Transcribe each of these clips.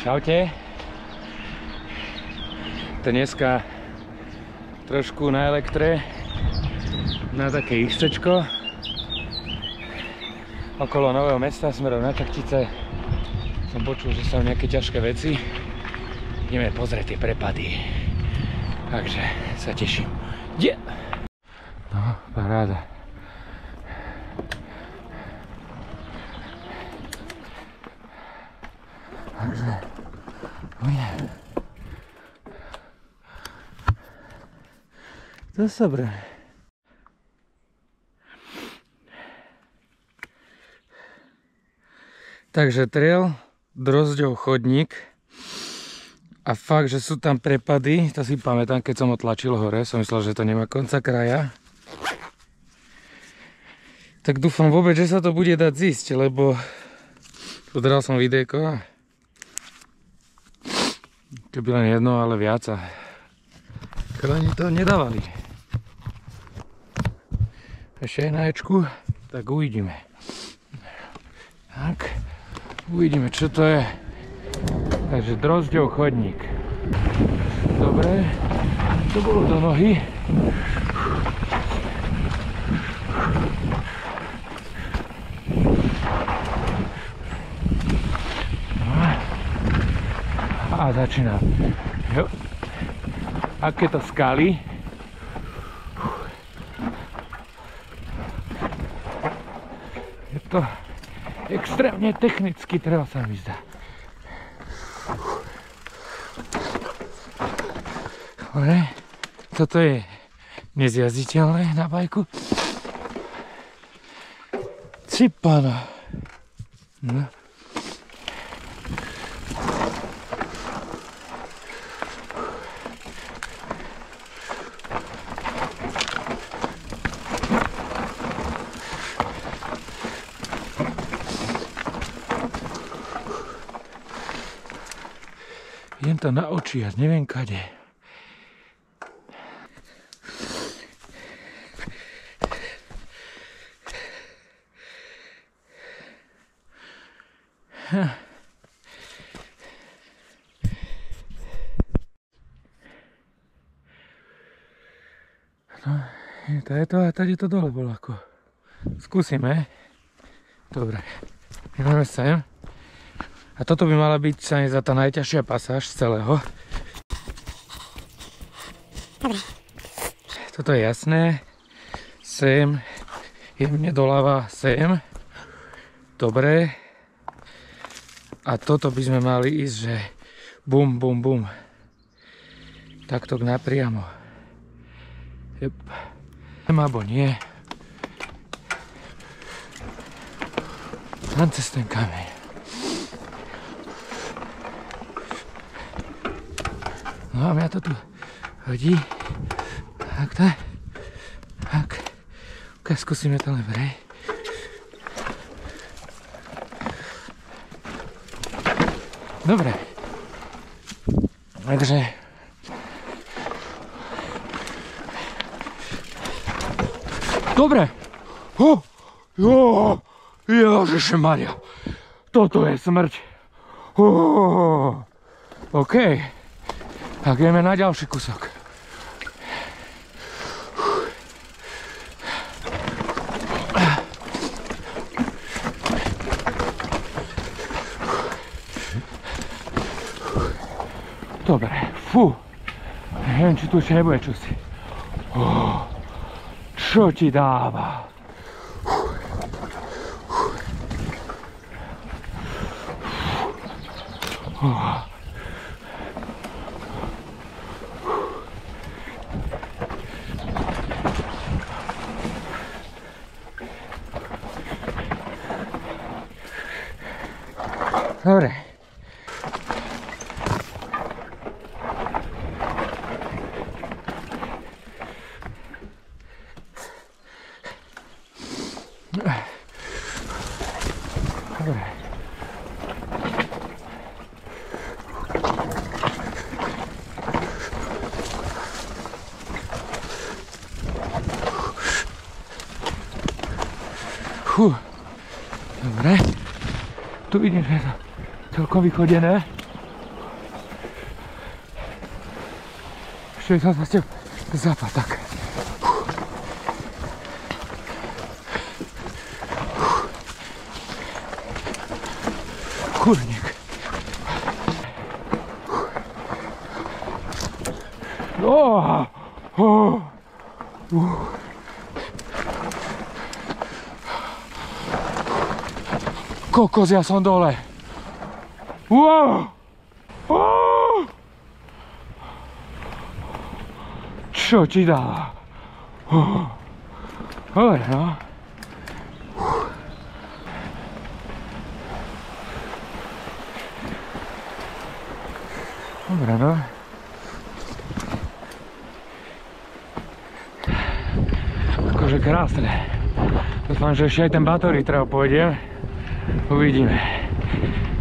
Čaute. Dneska trošku na elektre, na také istečko okolo Nového Mesta smerom na Čachtice. Som počul, že sú nejaké ťažké veci. Ideme pozrieť tie prepady. Takže sa teším. Yeah. No, paráda. Takže ujdem. To dobre. Takže trail, Drozďov chodník. A fakt, že sú tam prepady, to si pamätám, keď som ho tlačil hore, som myslel, že to nemá konca kraja. Tak dúfam vôbec, že sa to bude dať zísť, lebo pozeral som videjko. Keby len jedno, ale viac a chalani to nedávali. Ešte aj na Ečku, tak uvidíme. Tak, uvidíme, čo to je. Takže Drozďov chodník. Dobre, to bolo do nohy. A začína. Jo. Aké to skaly. Je to extrémne technicky, treba sa mi zdá. Dobre, toto je nezjazditeľné na bajku. Cipana. No. Idem to na oči, ja neviem kade. No, to je to a tady to dole bolo ako. Skúsime. Dobre, ideme sem. A toto by mala byť sa za tá najťažšia pasáž z celého. Dobre. Toto je jasné. Sem. Jemne doľava sem. Dobre. A toto by sme mali ísť, že bum, bum, bum. Takto napriamo. Jep. Alebo nie. Len cez ten kameň. No a mňa to tu hodí. Tak. Ok, skúsime to len vrej. Dobre. Takže dobre. Ježišmaria. Toto je smrť. OK. Tak ideme na ďalší kusok. Dobre, fú. Neviem, či tu ešte nebude čosi. Čo ti dáva? Dobre. Dobre. Dobre. Tu vidím, že je to celkom vychodené. 60 západ, tak. Kurník. Kokos, ja som dole. Wow. Čo ti dáva? Dobre, no. Dobre, no. Akože krásne. Dúfam, že ešte aj ten Batory trail pôjdem. Uvidíme.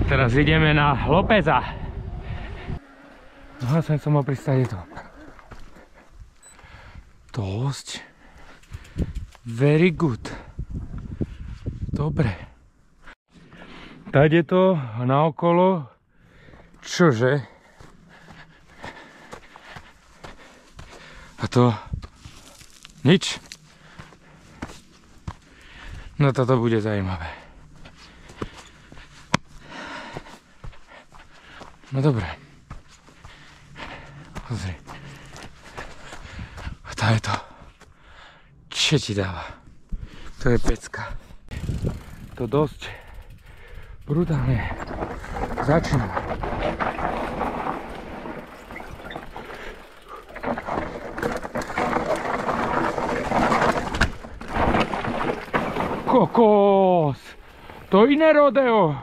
Teraz ideme na Lópeza. No a som mal pristať tu. Dosť. Very good. Dobre. Tade to naokolo. Čože? A to nič. No toto bude zaujímavé. No dobre. Pozri. A to je to. Čo ti dáva? To je pecka. To dosť brutálne začína. Kokos! To iné rodeo!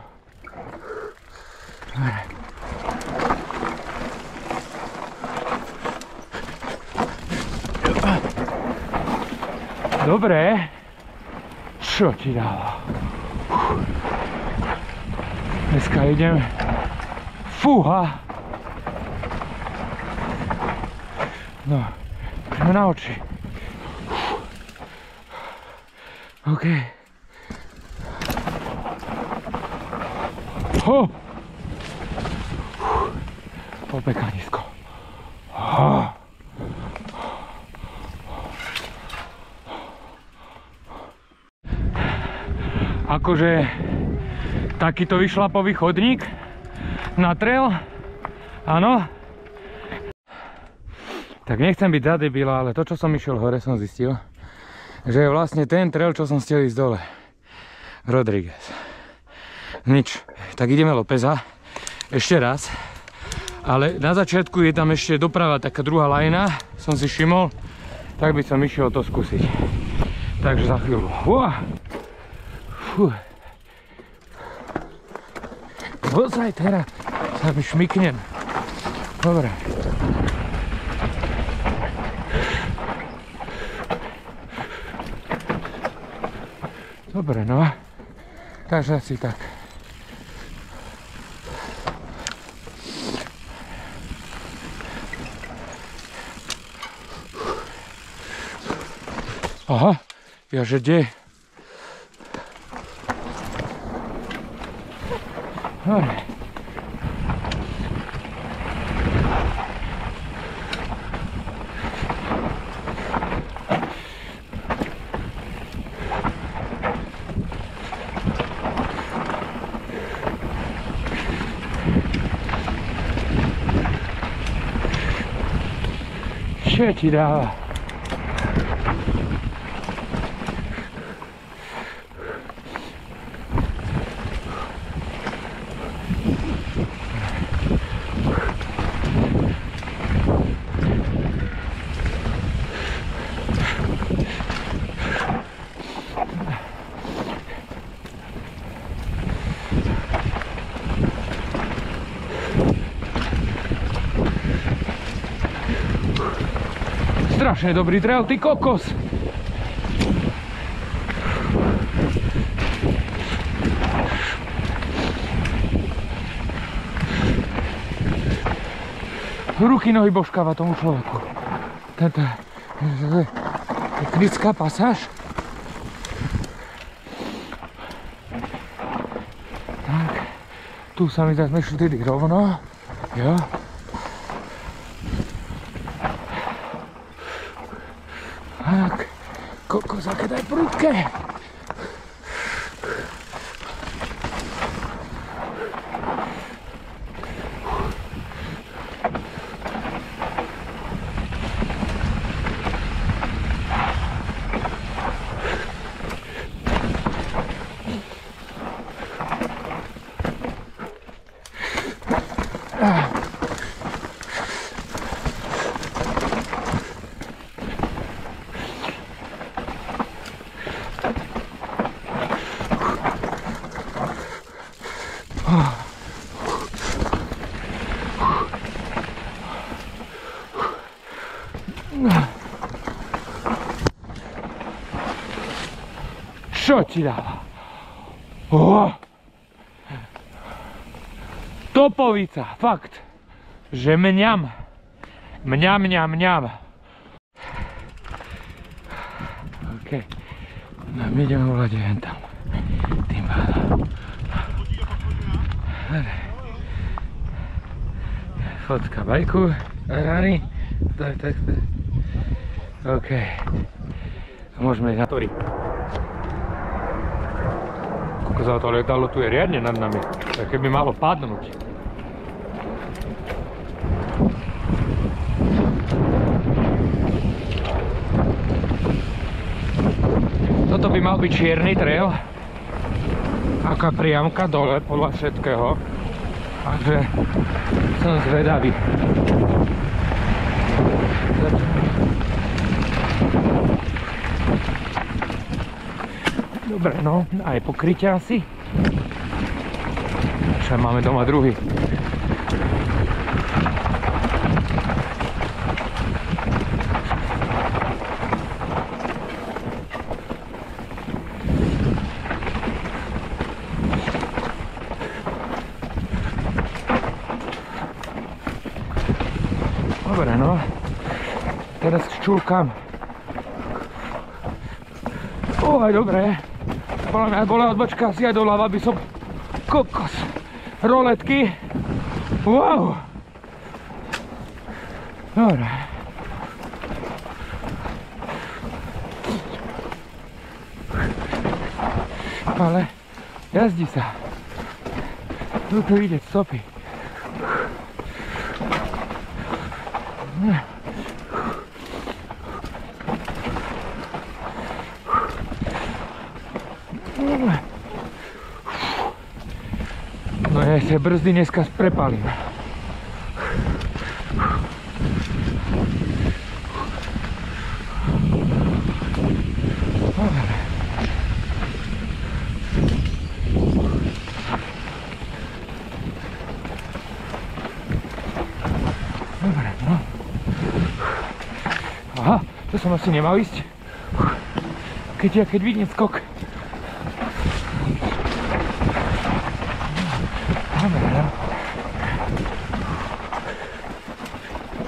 Dobre. Čo ti dáva? Dneska idem. Fúha! No, ideme na oči. OK. Ho! Popekanisko. Ho! Akože takýto vyšlapový chodník na trail, áno. Tak nechcem byť za debila, ale to, čo som išiel hore, som zistil, že je vlastne ten trail, čo som chcel ísť dole. Rodriguez. Nič. Tak ideme Lópeza. Ešte raz. Ale na začiatku je tam ešte doprava taká druhá lajna. Som si všimol. Tak by som išiel to skúsiť. Takže za chvíľu. Ozaj teraz sa mi šmyknem. Dobre. Dobre, no. Takže asi tak. Aha, jaže kde? Dobre. Čo ti dáva? Strašne dobrý trail, ty kokos! Ruky, nohy božkáva tomu človeku. Tento kritická pasáž. Tak, tu sa mi zase šli rovno. Jo. Tak, kokos, aké to je prudké. Čo ti dáva? Topovica, fakt. Že mňam. Mňam. OK. No my ideme volať jen tam. Tým pádom. Fotka bajku. Rany. Tak. OK. Môžeme ísť na tory. Za to letadlo tu je riadne nad nami, tak keby malo padnúť. Toto by mal byť čierny trail. Aká priamka dole podľa všetkého. Takže som zvedavý. Dobre, no, aj pokrytie asi. Čo máme doma druhý. Dobre, no. Teraz čulkám. Aj dobre. Podľa mňa bola odbočka asi aj doľava, aby som... Kokos. Roletky. Wow. Dobre. Ale jazdí sa. Tu ide stopy. No ja sa brzdy dneska prepalím. Dobre, no. Aha, to som asi nemal ísť. Keď vidím skok.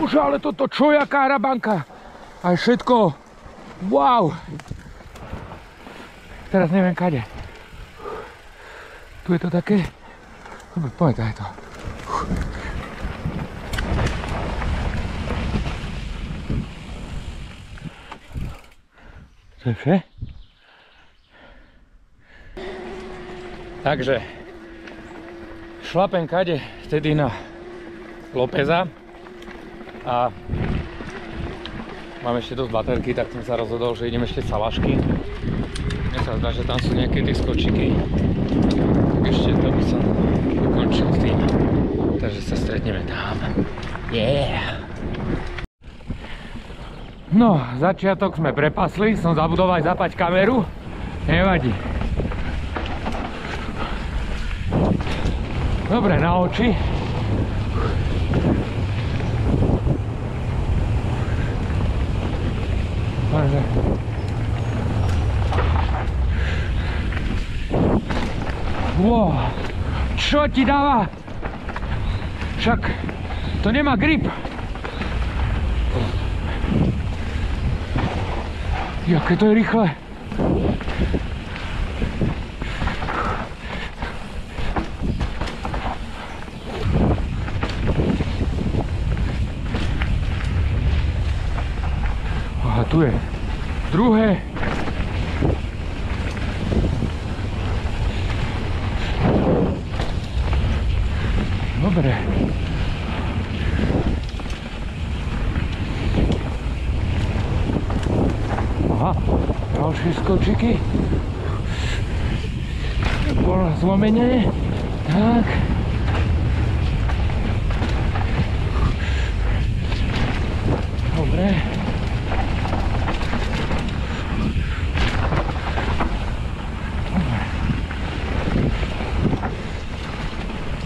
Už ale toto čo, jaká hrabanka. Aj všetko. Wow. Teraz neviem kade. Tu je to také. Dobre, poďme to. To je vše? Takže šlapem kade vtedy na Lópeza a mám ešte dosť baterky, tak som sa rozhodol, že idem ešte Salašky. Mne sa zdá, že tam sú nejaké tie skočiky, tak ešte to by som ukončil s tým, takže sa stretneme tam. Yeah! No, začiatok sme prepasli, som zabudol aj zapať kameru, nevadí. Dobre, na oči. Wow, čo ti dáva? Však to nemá grip. Jaké to je rýchle. Aha, tu je Druhé. Dobre. Aha, ďalšie skočiky. Bolo zlomenie. Tak. Dobre.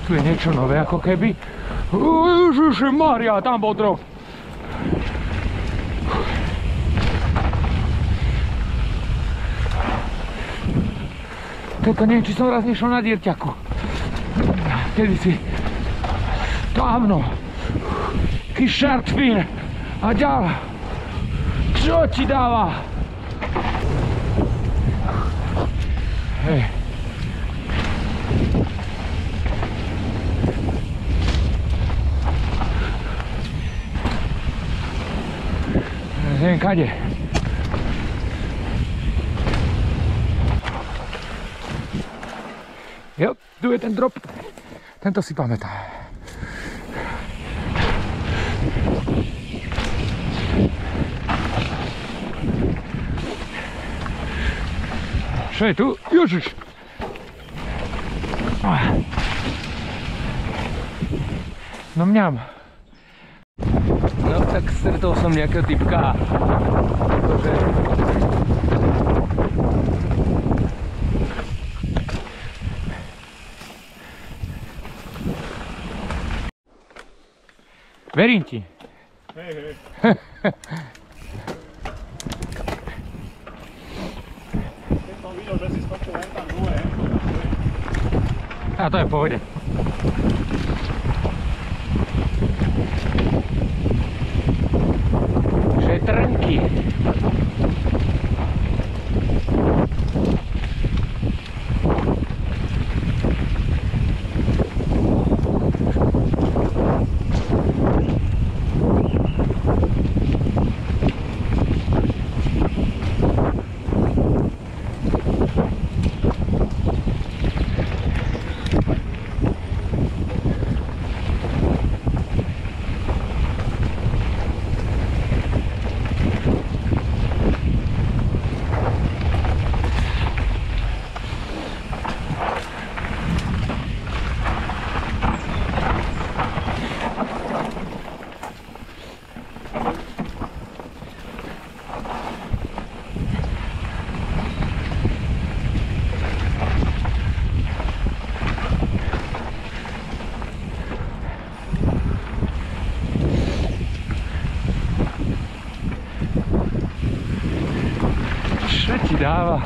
Tu je niečo nové ako keby. Ježišmaria, tam bol drop. Toto neviem, či som raz nešiel na dierťaku. Kedy si dávno. Taký shark fin. A ďal. Čo ti dáva? Hej. Neviem kade. Jo, tu je ten drop. Tento si pamätá. Čo je tu? Ježiš! No mňam. No tak stretol som nejakého typka. Akože... Verím ti. Hej, hej. Keď som videl, že si skočil len tam dole. A to je v pohode. Šetrnky. Čo ti dáva?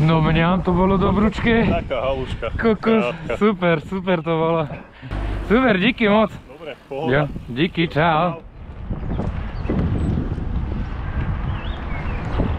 No mňam to bolo dobrúčke. Taká haluška. Kokos, super, super to bolo. Super, díky moc. Dobre, pohoda. Jo, díky, čau.